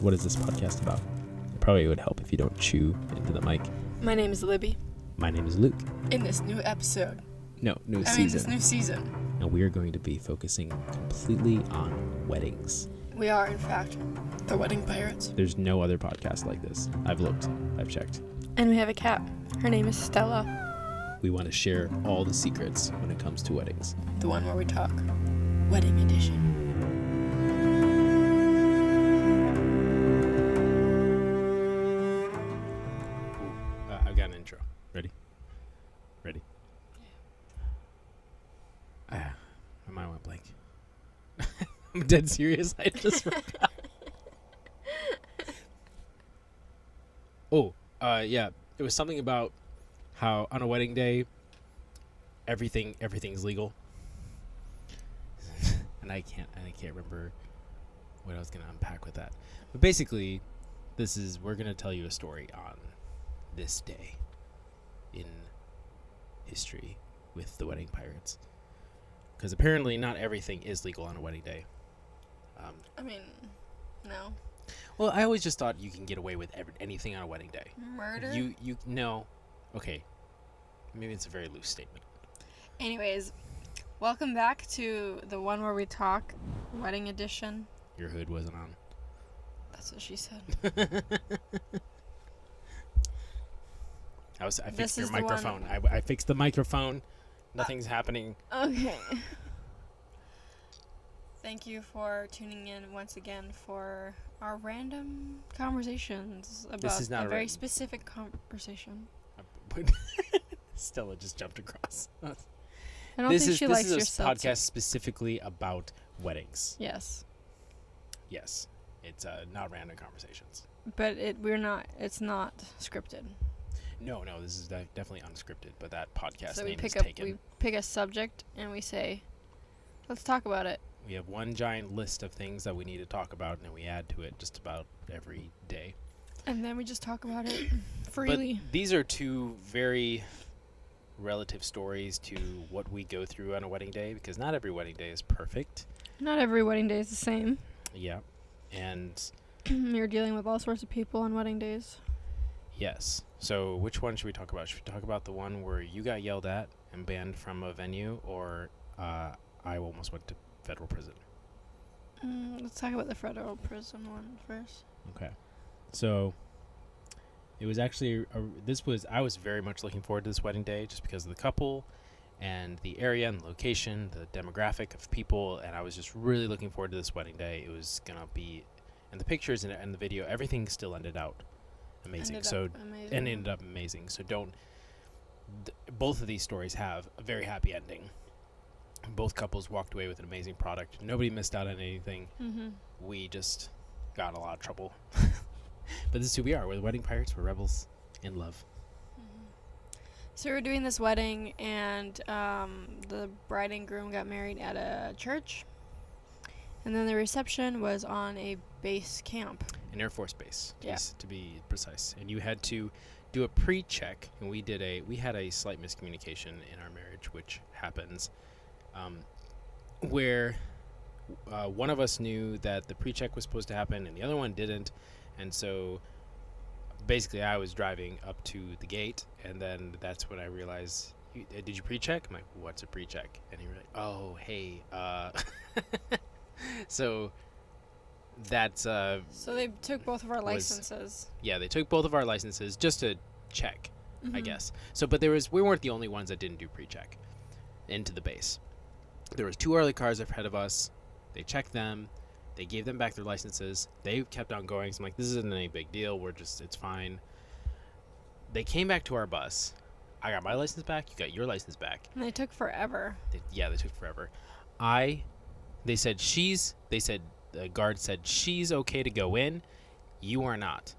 what is this podcast about? It probably would help if you don't chew into the mic. My name is Libby. My name is Luke. In this new episode. This new season. And we are going to be focusing completely on weddings. We are, in fact, the Wedding Pirates. There's no other podcast like this. I've looked. I've checked. And we have a cat. Her name is Stella. We want to share all the secrets when it comes to weddings. The one where we talk. Wedding edition. I've got an intro. Ready? My mind went blank. I'm dead serious. I just forgot. Yeah. It was something about how on a wedding day, everything's legal. and I can't remember what I was gonna unpack with that. But basically, we're gonna tell you a story on this day in history with the Wedding Pirates. Because apparently not everything is legal on a wedding day. No. Well, I always just thought you can get away with anything on a wedding day. Murder? No. Okay. Maybe it's a very loose statement. Anyways, welcome back to the one where we talk. Wedding edition. Your hood wasn't on. That's what she said. I fixed your microphone. I fixed the microphone. Nothing's happening. Okay. Thank you for tuning in once again for our random conversations about a very specific conversation. Stella just jumped across. I don't think she likes your This is a podcast specifically about weddings. Yes. Yes. It's not random conversations. But it's not scripted. No, this is definitely unscripted, but that podcast so name is taken. We pick a subject and we say, let's talk about it. We have one giant list of things that we need to talk about, and we add to it just about every day. And then we just talk about it freely. But these are two very relative stories to what we go through on a wedding day, because not every wedding day is perfect. Not every wedding day is the same. Yeah. And you're dealing with all sorts of people on wedding days. Yes. So which one should we talk about? Should we talk about the one where you got yelled at and banned from a venue, or I almost went to federal prison? Let's talk about the federal prison one first. Okay. So it was actually I was very much looking forward to this wedding day just because of the couple and the area and the location, the demographic of people, and I was just really looking forward to this wedding day. It was gonna be, and the pictures and the video, everything still ended out amazing. Ended up amazing. So both of these stories have a very happy ending. Both couples walked away with an amazing product. Nobody missed out on anything. Mm-hmm. We just got in a lot of trouble. But this is who we are. We're the Wedding Pirates. We're rebels in love. Mm-hmm. So we were doing this wedding, and the bride and groom got married at a church. And then the reception was on a base camp. An Air Force base, to be precise. And you had to do a pre-check, and we had a slight miscommunication in our marriage, which happens, where one of us knew that the pre-check was supposed to happen, and the other one didn't. And so basically I was driving up to the gate, and then that's when I realized, did you pre-check? I'm like, what's a pre-check? And he was like, oh, hey, So that's so they took both of our licenses. Yeah, they took both of our licenses just to check, I guess. So, but we weren't the only ones that didn't do pre-check into the base. There was 2 early cars ahead of us. They checked them. They gave them back their licenses. They kept on going. So I'm like, this isn't any big deal. It's fine. They came back to our bus. I got my license back. You got your license back. And they took forever. They took forever. The guard said, she's okay to go in. You are not.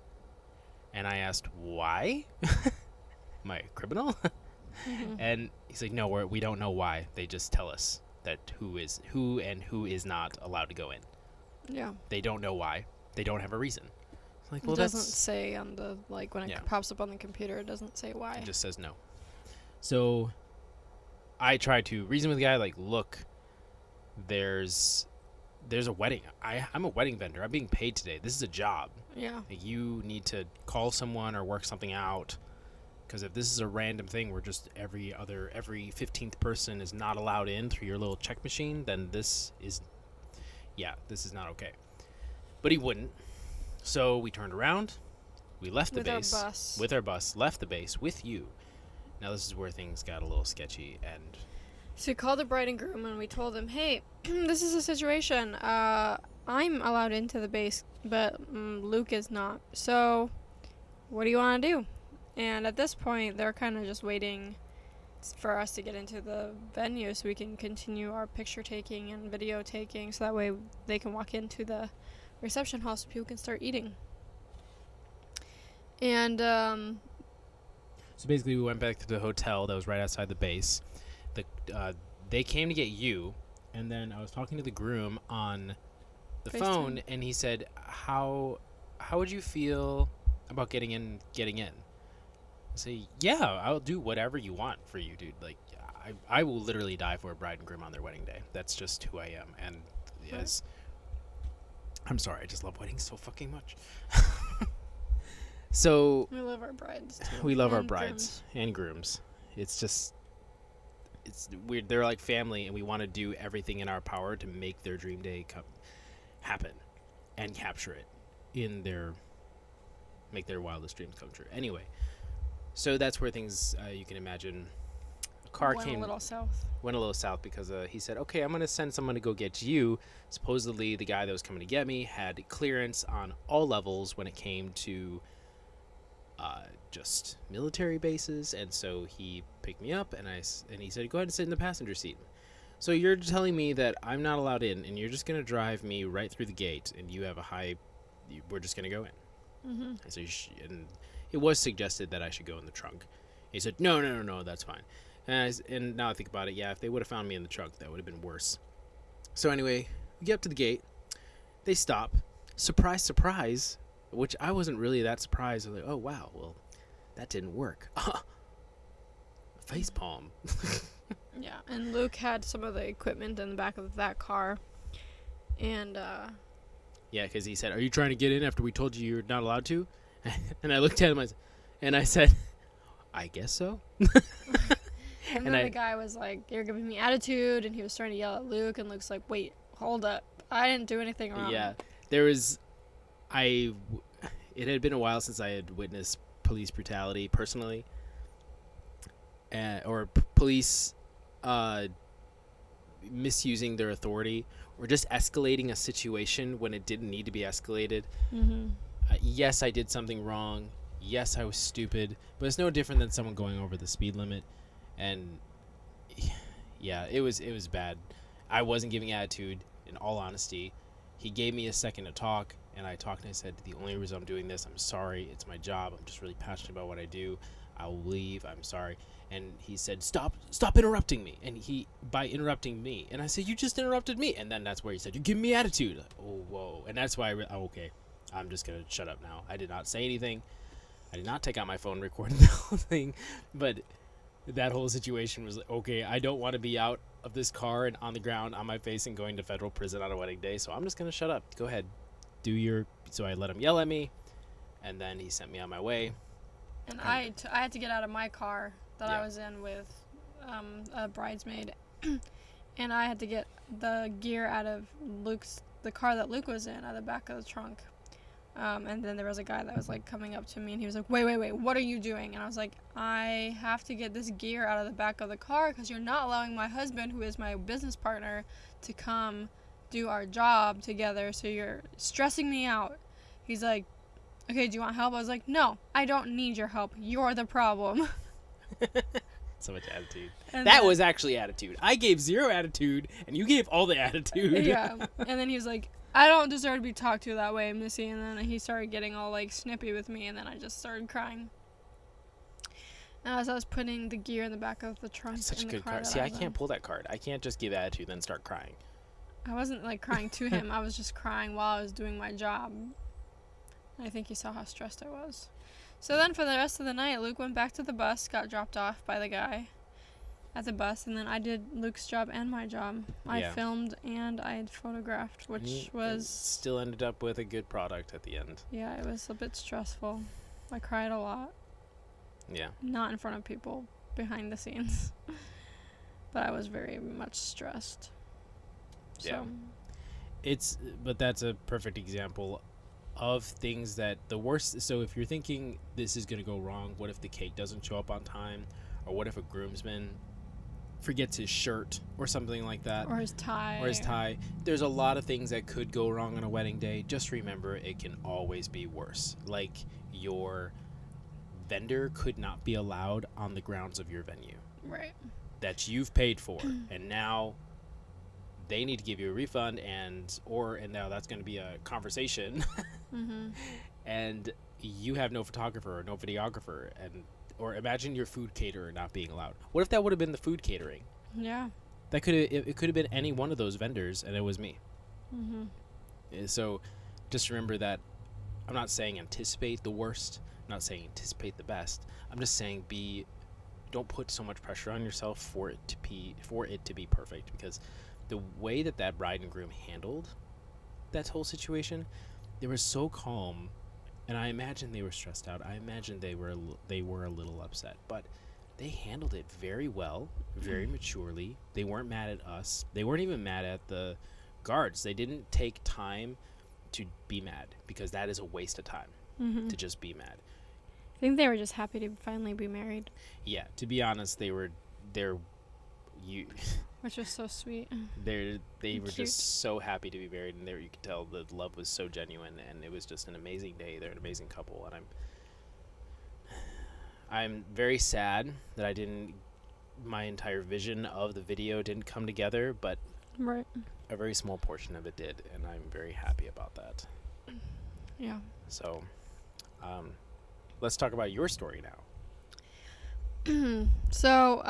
And I asked, why? Am I a criminal? Mm-hmm. And he's like, no, we don't know why. They just tell us that who is not allowed to go in. Yeah. They don't know why. They don't have a reason. Like, well, it doesn't say on the, when it pops up on the computer, it doesn't say why. It just says no. So I tried to reason with the guy, look, there's there's a wedding. I'm a wedding vendor. I'm being paid today. This is a job. Yeah. Like, you need to call someone or work something out. Because if this is a random thing where just every 15th person is not allowed in through your little check machine, then this is not okay. But he wouldn't. So we turned around. We left the base. With our bus. Left the base with you. Now this is where things got a little sketchy. And so we called the bride and groom and we told them, hey, this is a situation. I'm allowed into the base, but Luke is not. So what do you want to do? And at this point, they're kind of just waiting for us to get into the venue so we can continue our picture taking and video taking, so that way they can walk into the reception hall so people can start eating. And so basically we went back to the hotel that was right outside the base. They came to get you, and then I was talking to the groom on the phone, and he said, how would you feel about getting in? I say, yeah, I'll do whatever you want for you, dude. Like, I will literally die for a bride and groom on their wedding day. That's just who I am. And yes, I'm sorry, I just love weddings so fucking much. So we love our brides too. We love our brides and grooms. It's weird. They're like family, and we want to do everything in our power to make their dream day happen and capture it make their wildest dreams come true. Anyway, so that's where things, you can imagine, a car went a little south because he said, okay, I'm going to send someone to go get you. Supposedly the guy that was coming to get me had clearance on all levels when it came to just military bases, and so he picked me up, and he said, go ahead and sit in the passenger seat. So you're telling me that I'm not allowed in, and you're just going to drive me right through the gate, and you have we're just going to go in. Mm-hmm. So and it was suggested that I should go in the trunk. He said, no, that's fine. And now I think about it, yeah, if they would have found me in the trunk, that would have been worse. So anyway, we get up to the gate. They stop. Surprise, surprise, which I wasn't really that surprised. I was like, oh, wow, well, that didn't work. Face palm. Yeah, and Luke had some of the equipment in the back of that car. And, yeah, because he said, are you trying to get in after we told you you're not allowed to? And I looked at him and I said, I guess so. And then the guy was like, you're giving me attitude, and he was starting to yell at Luke, and Luke's like, wait, hold up. I didn't do anything wrong. Yeah, it had been a while since I had witnessed police brutality personally, or police misusing their authority, or just escalating a situation when it didn't need to be escalated. Mm-hmm. Yes, I did something wrong. Yes, I was stupid, but it's no different than someone going over the speed limit. And yeah, it was bad. I wasn't giving attitude, in all honesty. He gave me a second to talk, and I talked and I said, the only reason I'm doing this, I'm sorry, it's my job, I'm just really passionate about what I do, I will leave, I'm sorry. And he said, stop interrupting me. And by interrupting me, and I said, you just interrupted me. And then that's where he said, you're giving me attitude. Oh, whoa. And that's why okay, I'm just gonna shut up now. I did not say anything. I did not take out my phone recording the whole thing, but that whole situation was like, okay, I don't want to be out of this car and on the ground on my face and going to federal prison on a wedding day, so I'm just going to shut up. Go ahead. So I let him yell at me, and then he sent me on my way. And I had to get out of my car that I was in with a bridesmaid, and I had to get the gear out of the car that Luke was in, out of the back of the trunk. And then there was a guy that was like coming up to me, and he was like, wait, what are you doing? And I was like, I have to get this gear out of the back of the car because you're not allowing my husband, who is my business partner, to come do our job together, so you're stressing me out. He's like, okay, do you want help? I was like, no, I don't need your help. You're the problem. So much attitude. That was actually attitude. I gave zero attitude, and you gave all the attitude. Yeah. And then he was like, I don't deserve to be talked to that way, Missy. And then he started getting all like snippy with me, and then I just started crying. And as I was putting the gear in the back of the trunk, that's such a good card. See, I can't pull that card. I can't just give attitude then start crying. I wasn't like crying to him. I was just crying while I was doing my job. I think he saw how stressed I was. So then for the rest of the night, Luke went back to the bus, got dropped off by the guy. at the bus, and then I did Luke's job and my job. I Yeah. filmed and I had photographed, which And was still ended up with a good product at the end. yeah, it was a bit stressful. I cried a lot, Yeah. not in front of people, behind the scenes, but I was very much stressed. So Yeah. But that's a perfect example of things that the worst. So if you're thinking this is going to go wrong, what if the cake doesn't show up on time, or what if a groomsman forgets his shirt or something like that, or his tie. There's a lot of things that could go wrong on a wedding day. Just remember, it can always be worse. Like, your vendor could not be allowed on the grounds of your venue Right. that you've paid for, and now they need to give you a refund, and now that's going to be a conversation. Mm-hmm. And you have no photographer or no videographer, or imagine your food caterer not being allowed. What if that would have been the food catering? Yeah. That it could have been any one of those vendors, and it was me. Mm-hmm. So just remember that I'm not saying anticipate the worst. I'm not saying anticipate the best. I'm just saying don't put so much pressure on yourself for it to be perfect, because the way that bride and groom handled that whole situation, they were so calm, and I imagine they were stressed out. I imagine they were a little upset, but they handled it very well, very maturely. They weren't mad at us. They weren't even mad at the guards. They didn't take time to be mad, because that is a waste of time to just be mad. I think they were just happy to finally be married. Yeah, to be honest, Which was so sweet. they were Cute. just so happy to be married, and you could tell the love was so genuine, and it was just an amazing day. They're an amazing couple, and I'm very sad that my entire vision of the video didn't come together, but Right. a very small portion of it did, and I'm very happy about that. Yeah. So, let's talk about your story now. So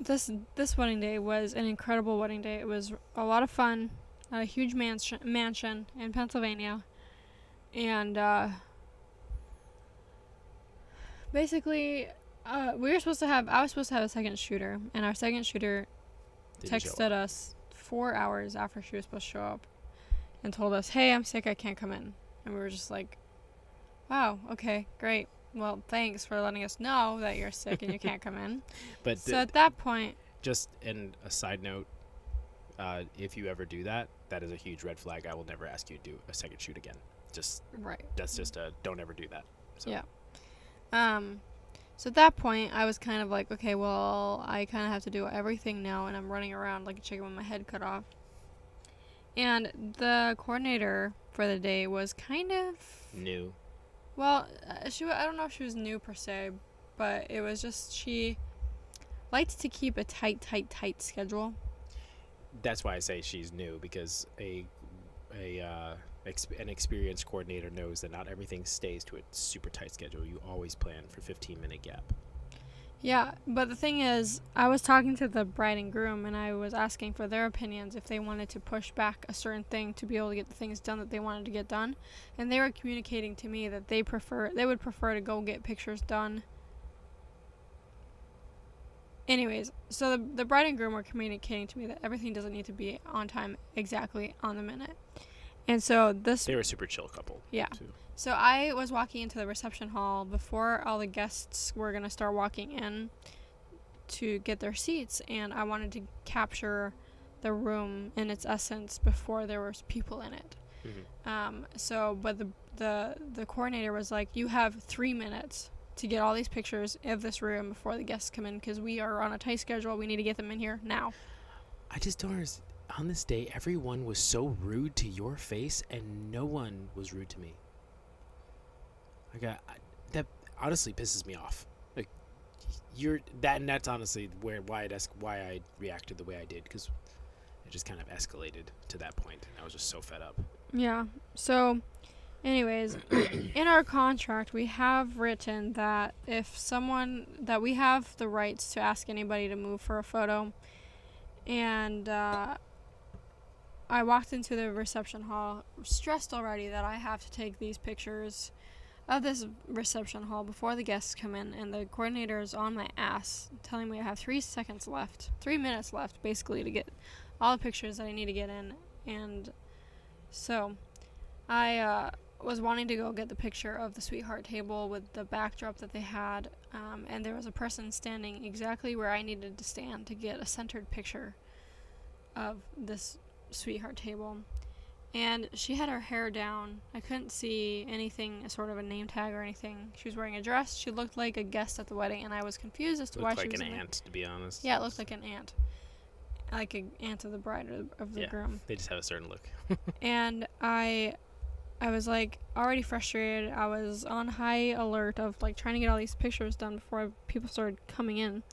this wedding day was an incredible wedding day. It was a lot of fun at a huge mansion in Pennsylvania, and basically I was supposed to have a second shooter, and our second shooter texted us 4 hours after she was supposed to show up and told us, "Hey, I'm sick, I can't come in." And we were just like, wow, okay, great. Well, thanks for letting us know that you're sick and you can't come in. But So at that point, just in a side note, if you ever do that, that is a huge red flag. I will never ask you to do a second shoot again. right. That's just don't ever do that. So. Yeah. So at that point, I was kind of like, okay, well, I kind of have to do everything now, and I'm running around like a chicken with my head cut off. And the coordinator for the day was kind of New. well, I don't know if she was new per se, but it was just she liked to keep a tight schedule. That's why I say she's new, because an experienced coordinator knows that not everything stays to a super tight schedule. You always plan for 15-minute gap. Yeah, but the thing is, I was talking to the bride and groom, and I was asking for their opinions if they wanted to push back a certain thing to be able to get the things done that they wanted to get done, and they were communicating to me that they would prefer to go get pictures done. Anyways, so the bride and groom were communicating to me that everything doesn't need to be on time exactly on the minute. And so They were a super chill couple. Yeah. Too. So I was walking into the reception hall before all the guests were going to start walking in to get their seats, and I wanted to capture the room in its essence before there was people in it. Mm-hmm. But the coordinator was like, you have 3 minutes to get all these pictures of this room before the guests come in, because we are on a tight schedule. We need to get them in here now. I just don't understand. On this day, everyone was so rude to your face, and no one was rude to me. That honestly pisses me off. Like, and that's honestly why I reacted the way I did, because it just kind of escalated to that point, and I was just so fed up. Yeah. So, anyways, in our contract, we have written that that we have the rights to ask anybody to move for a photo, and I walked into the reception hall stressed already that I have to take these pictures of this reception hall before the guests come in, and the coordinator is on my ass, telling me I have 3 minutes left, basically, to get all the pictures that I need to get in. And so I was wanting to go get the picture of the sweetheart table with the backdrop that they had, and there was a person standing exactly where I needed to stand to get a centered picture of this sweetheart table. And she had her hair down. I couldn't see anything, sort of a name tag or anything. She was wearing a dress. She looked like a guest at the wedding, and I was confused as to why she was Looked like an aunt, to be honest. Yeah, it looked like an aunt. Like an aunt of the bride or of the groom. They just have a certain look. And I was, like, already frustrated. I was on high alert of, like, trying to get all these pictures done before people started coming in.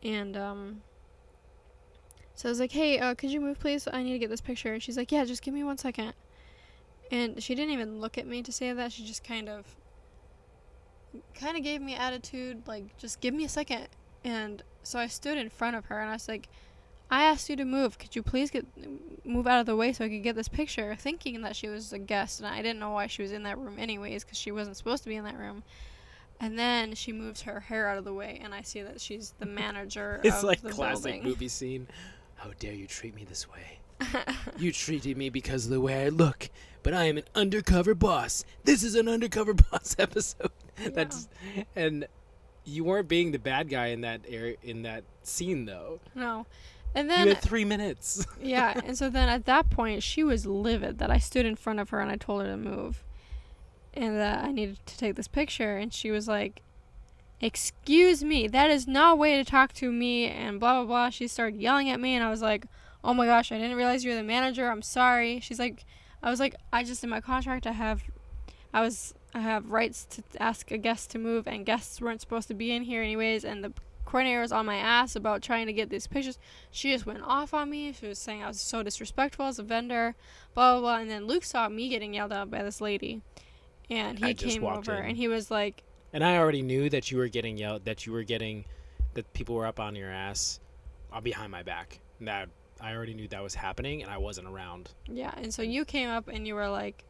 And, so I was like, hey, could you move, please? I need to get this picture. And she's like, yeah, just give me 1 second. And she didn't even look at me to say that. She just kind of gave me attitude, like, just give me a second. And so I stood in front of her, and I was like, I asked you to move. Could you please move out of the way so I could get this picture? Thinking that she was a guest, and I didn't know why she was in that room anyways, because she wasn't supposed to be in that room. And then she moves her hair out of the way, and I see that she's the manager of the building. It's like classic movie scene. How dare you treat me this way? You treated me because of the way I look, but I am an undercover boss. This is an undercover boss episode. Yeah. And you weren't being the bad guy in that scene, though. No. And then you had 3 minutes. Yeah, and so then at that point, she was livid that I stood in front of her and I told her to move, and that I needed to take this picture, and she was like, excuse me, that is not a way to talk to me, and blah, blah, blah. She started yelling at me, and I was like, oh my gosh, I didn't realize you were the manager, I'm sorry. I was like, in my contract, I have rights to ask a guest to move, and guests weren't supposed to be in here anyways, and the coordinator was on my ass about trying to get these pictures. She just went off on me. She was saying I was so disrespectful as a vendor, blah, blah, blah. And then Luke saw me getting yelled at by this lady, and he came over, and he was like... And I already knew that you were getting that people were up on your ass behind my back. And that I already knew that was happening, and I wasn't around. Yeah, and so you came up, and you were like,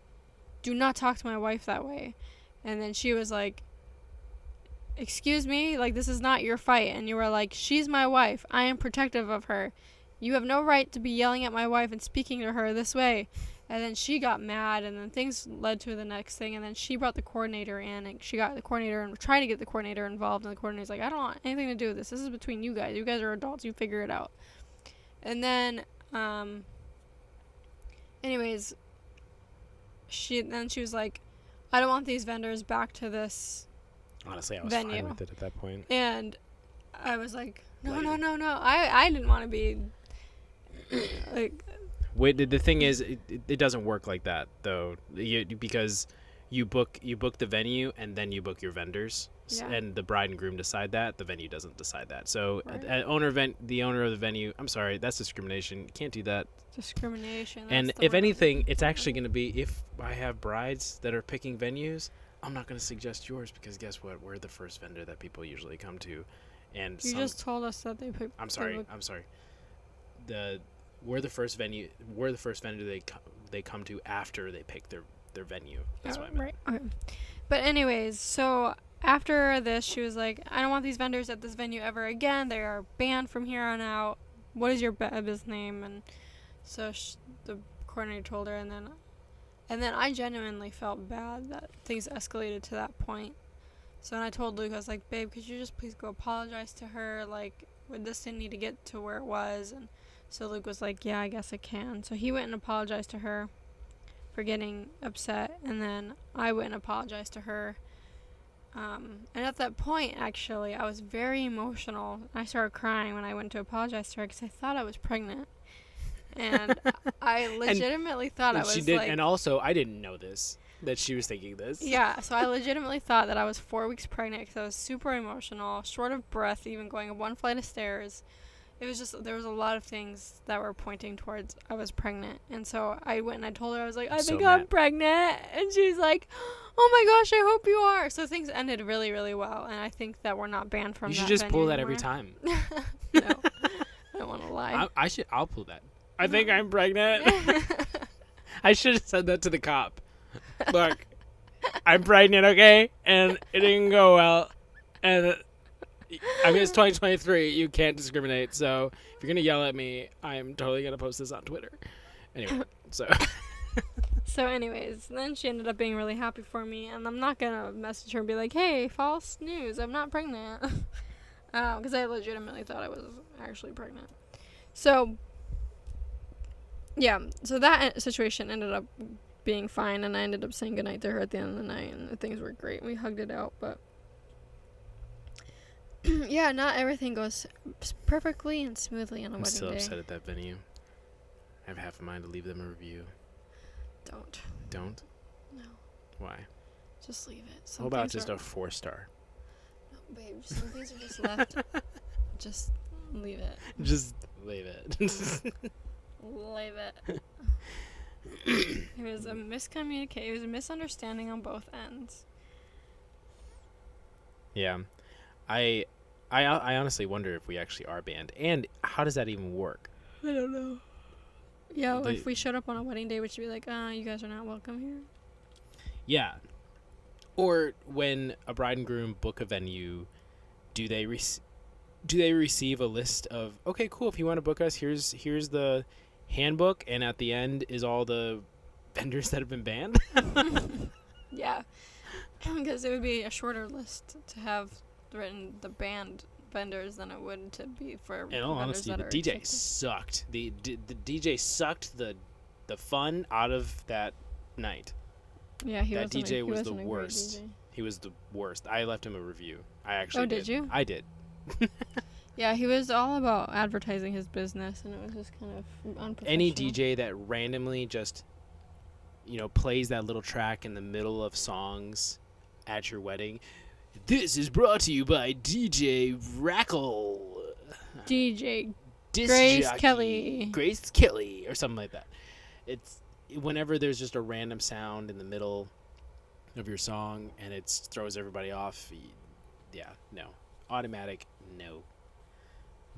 do not talk to my wife that way. And then she was like, excuse me, like, this is not your fight. And you were like, she's my wife. I am protective of her. You have no right to be yelling at my wife and speaking to her this way. And then she got mad, and then things led to the next thing, and then she brought the coordinator in, and she got the coordinator and tried to get the coordinator involved, and the coordinator's like, I don't want anything to do with this. This is between you guys. You guys are adults. You figure it out. And then, anyways, she was like, I don't want these vendors back to this Honestly, I was venue. fine with it at that point. And I was like, no. I didn't want to be, like... Wait, the thing is, it doesn't work like that, though, because you book the venue, and then you book your vendors, and the bride and groom decide that. The venue doesn't decide that. So right. the owner of the venue, I'm sorry, that's discrimination. You can't do that. Discrimination. And if anything, it's actually going to be, if I have brides that are picking venues, I'm not going to suggest yours, because guess what? We're the first vendor that people usually come to. And you just told us that they picked... I'm sorry. We're the first venue. We're the first vendor they come to after they pick their venue. That's what I meant. Right. Okay. But anyways, so after this, she was like, I don't want these vendors at this venue ever again. They are banned from here on out. What is your business name? And so the coordinator told her, and then I genuinely felt bad that things escalated to that point. So when I told Luke, I was like, babe, could you just please go apologize to her? Like, this didn't need to get to where it was. And so Luke was like, yeah, I guess I can. So he went and apologized to her for getting upset, and then I went and apologized to her. And at that point, actually, I was very emotional. I started crying when I went to apologize to her because I thought I was pregnant. And I legitimately thought I was, like... And also, I didn't know this, that she was thinking this. Yeah, so I legitimately thought that I was 4 weeks pregnant because I was super emotional, short of breath, even going up one flight of stairs. It was just, there was a lot of things that were pointing towards I was pregnant. And so I went and I told her, I was like, I think I'm pregnant. And she's like, oh my gosh, I hope you are. So things ended really, really well. And I think that we're not banned from that. You should just pull that anymore. every time. No, I don't want to lie. I'll pull that. I think I'm pregnant. I should have said that to the cop. Look, I'm pregnant, okay? And it didn't go well. And I mean, it's 2023. You can't discriminate. So if you're going to yell at me, I'm totally going to post this on Twitter. Anyway, so. So anyways, then she ended up being really happy for me, and I'm not gonna message her and be like, hey, false news, I'm not pregnant. Because I legitimately thought I was actually pregnant. So, yeah, so that situation ended up being fine, and I ended up saying goodnight to her at the end of the night, and things were great. We hugged it out, but yeah, not everything goes perfectly and smoothly on a I'm wedding still day. upset at that venue. I have half a mind to leave them a review. Don't. Don't? No. Why? Just leave it. How about just a 4-star? No, babe, some things are just left. Just leave it. Just leave it. Leave it. It was a miscommunication. It was a misunderstanding on both ends. Yeah. I honestly wonder if we actually are banned. And how does that even work? I don't know. Yeah, They- if we showed up on a wedding day, would you be like, you guys are not welcome here? Yeah. Or when a bride and groom book a venue, do they receive a list of, okay, cool, if you want to book us, here's the handbook, and at the end is all the vendors that have been banned? Yeah. Because it would be a shorter list to have written the banned vendors than it would to be for In all vendors honesty, that the are DJ accepted. sucked. The DJ sucked the fun out of that night. Yeah, he That wasn't DJ he was the wasn't a great worst. DJ. He was the worst. I left him a review. I actually did you? I did. Yeah, he was all about advertising his business, and it was just kind of unprofessional. Any DJ that randomly just, plays that little track in the middle of songs at your wedding. This is brought to you by DJ Rackle. DJ Disc Grace jockey, Kelly. Grace Kelly, or something like that. It's whenever there's just a random sound in the middle of your song and it throws everybody off. Yeah, no. Automatic, no.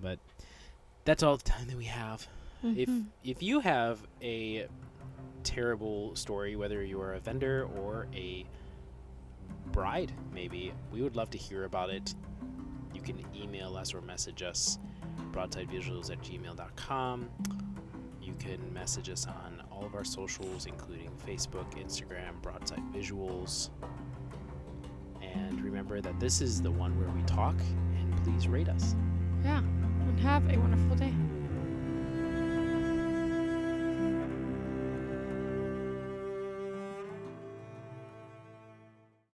But that's all the time that we have. If you have a terrible story, whether you're a vendor or a bride, maybe, we would love to hear about it. You can email us or message us, broadsidevisuals@gmail.com. You can message us on all of our socials, including Facebook, Instagram, Broadside Visuals. And remember that this is the one where we talk, and please rate us. Yeah, and have a wonderful day.